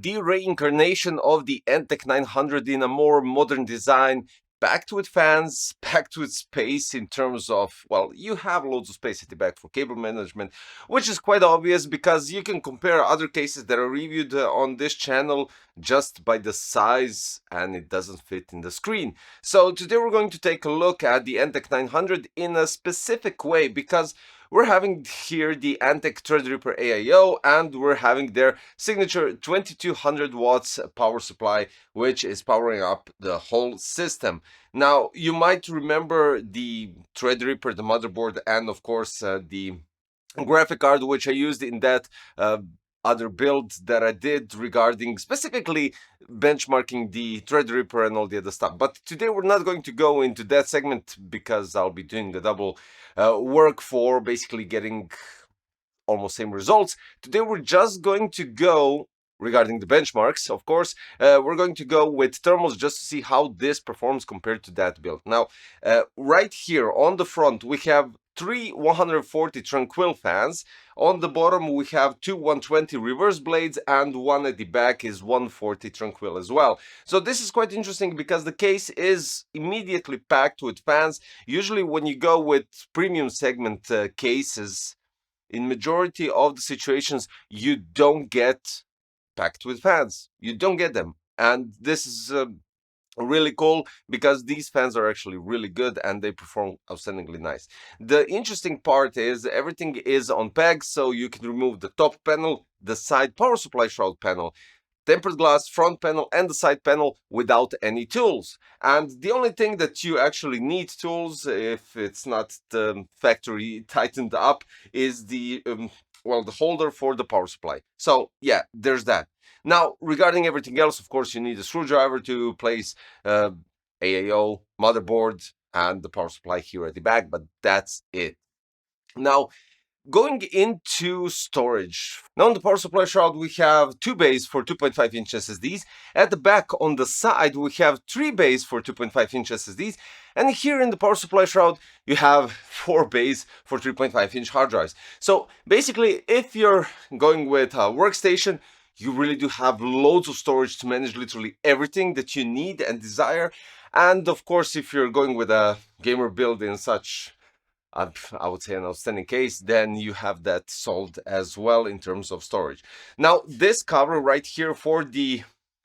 the reincarnation of the Antec 900 in a more modern design, packed with fans, packed with space in terms of, well, you have loads of space at the back for cable management, which is quite obvious because you can compare other cases that are reviewed on this channel just by the size, and it doesn't fit in the screen. So today we're going to take a look at the Antec 900 in a specific way, because we're having here the Antec Threadripper AIO, and we're having their signature 2200 watts power supply, which is powering up the whole system. Now, you might remember the Threadripper, the motherboard, and of course the graphic card which I used in that other build that I did regarding specifically benchmarking the Threadripper and all the other stuff. But today we're not going to go into that segment because I'll be doing the double work for basically getting almost same results. Today we're just going to go regarding the benchmarks, of course. We're going to go with thermals just to see how this performs compared to that build. Now, right here on the front, we have three 140 Tranquil fans. On the bottom, we have two 120 reverse blades, and one at the back is 140 Tranquil as well. So this is quite interesting because the case is immediately packed with fans. Usually when you go with premium segment cases, in majority of the situations, you don't get packed with fans. You don't get them. And this is really cool because these fans are actually really good and they perform outstandingly nice. The interesting part is everything is on pegs, so you can remove the top panel, the side power supply shroud panel, tempered glass front panel, and the side panel without any tools. And the only thing that you actually need tools, if it's not factory tightened up, is the well, the holder for the power supply. So yeah, there's that. Now, regarding everything else, of course, you need a screwdriver to place AIO, motherboard, and the power supply here at the back, but that's it. Now, going into storage. Now on the power supply shroud, we have two bays for 2.5-inch SSDs. At the back on the side, we have three bays for 2.5-inch SSDs. And here in the power supply shroud, you have four bays for 3.5-inch hard drives. So basically, if you're going with a workstation, you really do have loads of storage to manage literally everything that you need and desire. And of course, if you're going with a gamer build in such, I would say, an outstanding case, then you have that solved as well in terms of storage. Now, this cover right here for the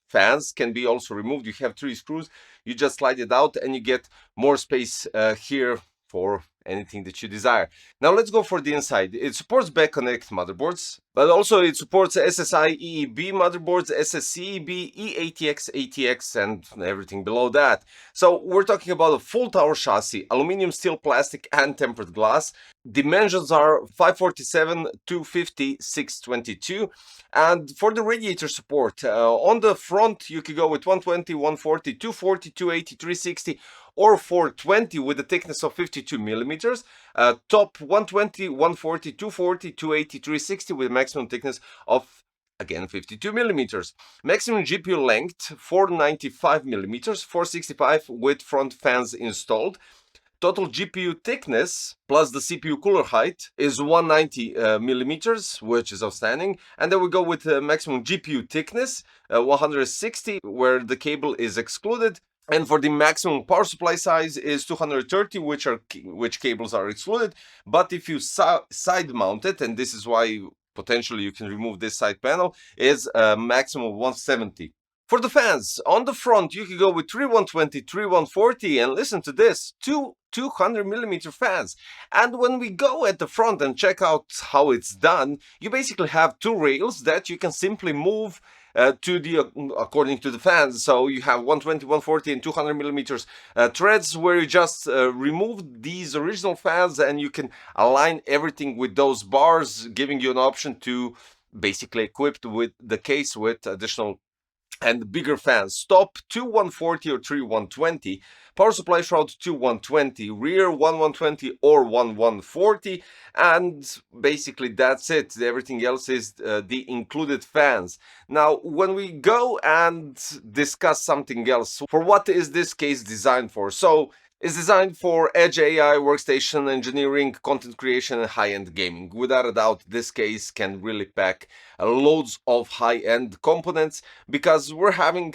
fans can be also removed. You have three screws. You just slide it out and you get more space here for anything that you desire. Now let's go for the inside. It supports back connect motherboards, but also it supports SSI EEB motherboards, SSCEB, EATX, ATX, and everything below that. So we're talking about a full tower chassis, aluminum, steel, plastic, and tempered glass. Dimensions are 547, 250, 622. And for the radiator support, on the front you could go with 120, 140, 240, 280, 360, or 420 with a thickness of 52 millimeters. Top 120, 140, 240, 280, 360 with a maximum thickness of, again, 52 millimeters. Maximum GPU length 495 millimeters, 465 with front fans installed. Total GPU thickness plus the CPU cooler height is 190 millimeters, which is outstanding. And then we go with maximum GPU thickness, 160, where the cable is excluded. And for the maximum power supply size is 230, which cables are excluded. But if you side mount it, and this is why potentially you can remove this side panel, is a maximum of 170. For the fans, on the front, you can go with 3120, 3140, and listen to this, two 200 millimeter fans. And when we go at the front and check out how it's done, you basically have two rails that you can simply move to the according to the fans. So you have 120, 140, and 200 millimeters threads where you just remove these original fans and you can align everything with those bars, giving you an option to basically equipped with the case with additional and bigger fans. Top 2 140 or 3 120, power supply shroud 2 120, rear 1 120 or 1 140, and basically that's it. Everything else is the included fans. Now when we go and discuss something else, for what is this case designed for? So is designed for edge AI, workstation engineering, content creation, and high-end gaming. Without a doubt, this case can really pack loads of high-end components because we're having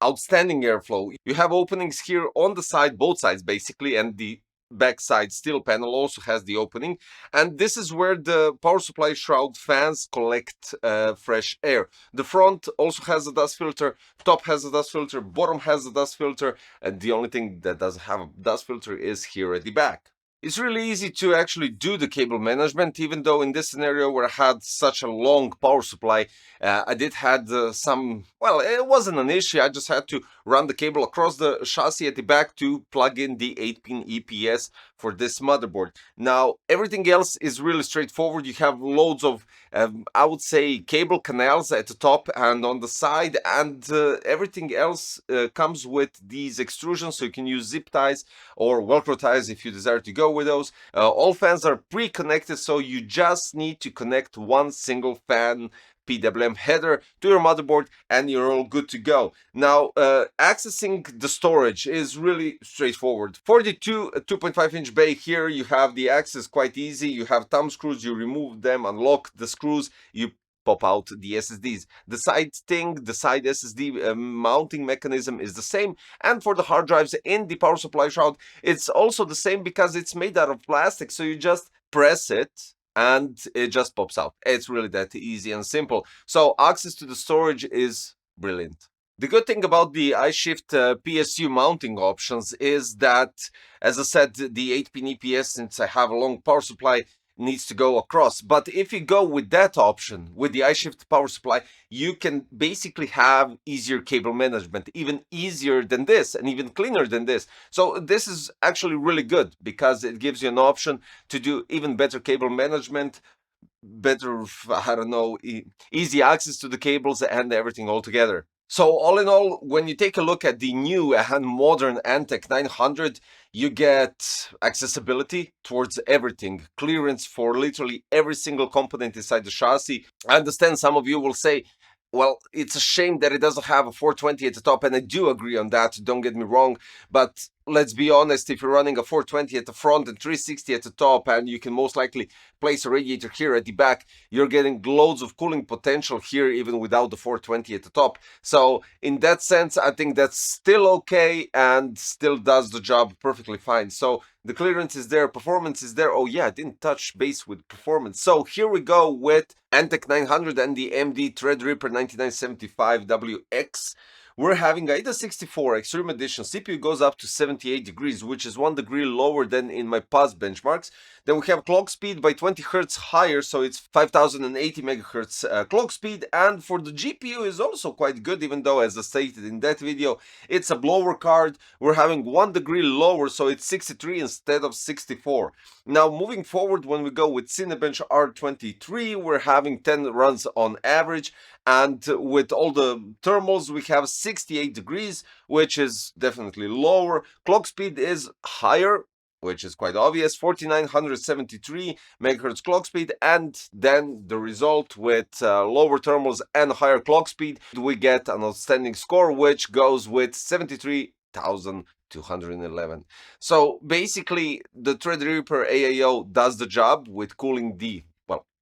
outstanding airflow. You have openings here on the side, both sides basically, and the backside steel panel also has the opening, and this is where the power supply shroud fans collect fresh air. The front also has a dust filter, top has a dust filter, bottom has a dust filter, and the only thing that doesn't have a dust filter is here at the back. It's really easy to actually do the cable management, even though in this scenario where I had such a long power supply, I did had some, well, it wasn't an issue. I just had to run the cable across the chassis at the back to plug in the 8-pin EPS for this motherboard. Now, everything else is really straightforward. You have loads of, I would say, cable canals at the top and on the side, and everything else comes with these extrusions, so you can use zip ties or Velcro ties if you desire to go with those. All fans are pre-connected, so you just need to connect one single fan PWM header to your motherboard and you're all good to go. Now, accessing the storage is really straightforward. For the 2.5-inch bay here, you have the access quite easy. You have thumb screws, you remove them, unlock the screws, you pop out the SSDs. The side SSD mounting mechanism is the same. And for the hard drives in the power supply shroud, it's also the same because it's made out of plastic. So you just press it and it just pops out. It's really that easy and simple. So access to the storage is brilliant. The good thing about the iShift PSU mounting options is that, as I said, the 8-pin EPS, since I have a long power supply, needs to go across. But if you go with that option, with the iShift power supply, you can basically have easier cable management, even easier than this and even cleaner than this. So this is actually really good because it gives you an option to do even better cable management, better, I don't know, easy access to the cables and everything all together. So all in all, when you take a look at the new and modern Antec 900, you get accessibility towards everything, clearance for literally every single component inside the chassis. I understand some of you will say, well, it's a shame that it doesn't have a 420 at the top, and I do agree on that, don't get me wrong, but let's be honest, if you're running a 420 at the front and 360 at the top, and you can most likely place a radiator here at the back, you're getting loads of cooling potential here even without the 420 at the top. So in that sense, I think that's still okay and still does the job perfectly fine. So the clearance is there, performance is there. Oh yeah, I didn't touch base with performance. So here we go with Antec 900 and the AMD Threadripper 9975WX. We're having AIDA 64 Extreme Edition. CPU goes up to 78 degrees, which is 1 degree lower than in my past benchmarks. Then we have clock speed by 20 Hz higher, so it's 5080 megahertz clock speed. And for the GPU is also quite good, even though, as I stated in that video, it's a blower card. We're having 1 degree lower, so it's 63 instead of 64. Now, moving forward, when we go with Cinebench R23, we're having 10 runs on average. And with all the thermals, we have 68 degrees, which is definitely lower. Clock speed is higher, which is quite obvious, 4973 megahertz clock speed. And then the result with lower thermals and higher clock speed, we get an outstanding score, which goes with 73,211. So basically, the Threadripper AIO does the job with cooling the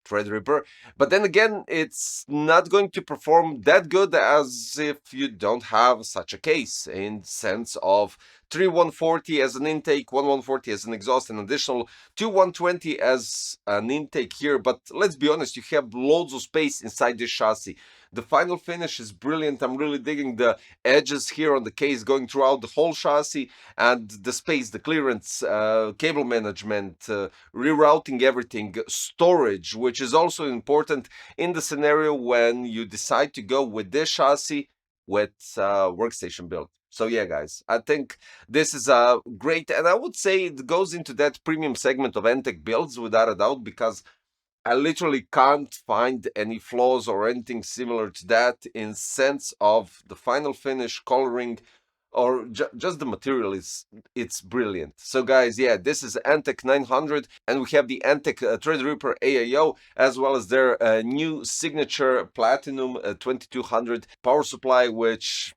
Threadripper, but then again, it's not going to perform that good as if you don't have such a case, in sense of 3140 as an intake, 1140 as an exhaust, and additional 2120 as an intake here. But let's be honest, you have loads of space inside this chassis. The final finish is brilliant. I'm really digging the edges here on the case going throughout the whole chassis, and the space, the clearance, cable management, rerouting everything, storage, which is also important in the scenario when you decide to go with this chassis with workstation build. So yeah, guys, I think this is a great, and I would say it goes into that premium segment of Antec builds without a doubt, because I literally can't find any flaws or anything similar to that in sense of the final finish, coloring, or just the material. It's brilliant. So guys, yeah, this is Antec 900, and we have the Antec Threadripper AIO, as well as their new signature Platinum 2200 power supply, which,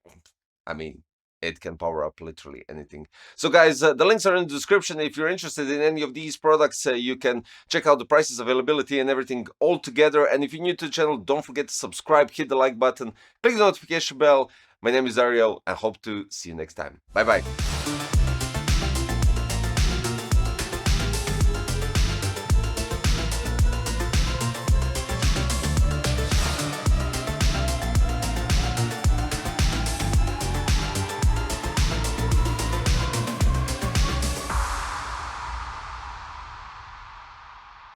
I mean, it can power up literally anything. So guys, the links are in the description. If you're interested in any of these products, you can check out the prices, availability, and everything all together. And if you're new to the channel, don't forget to subscribe, hit the like button, click the notification bell. My name is Ariel. I hope to see you next time. Bye bye.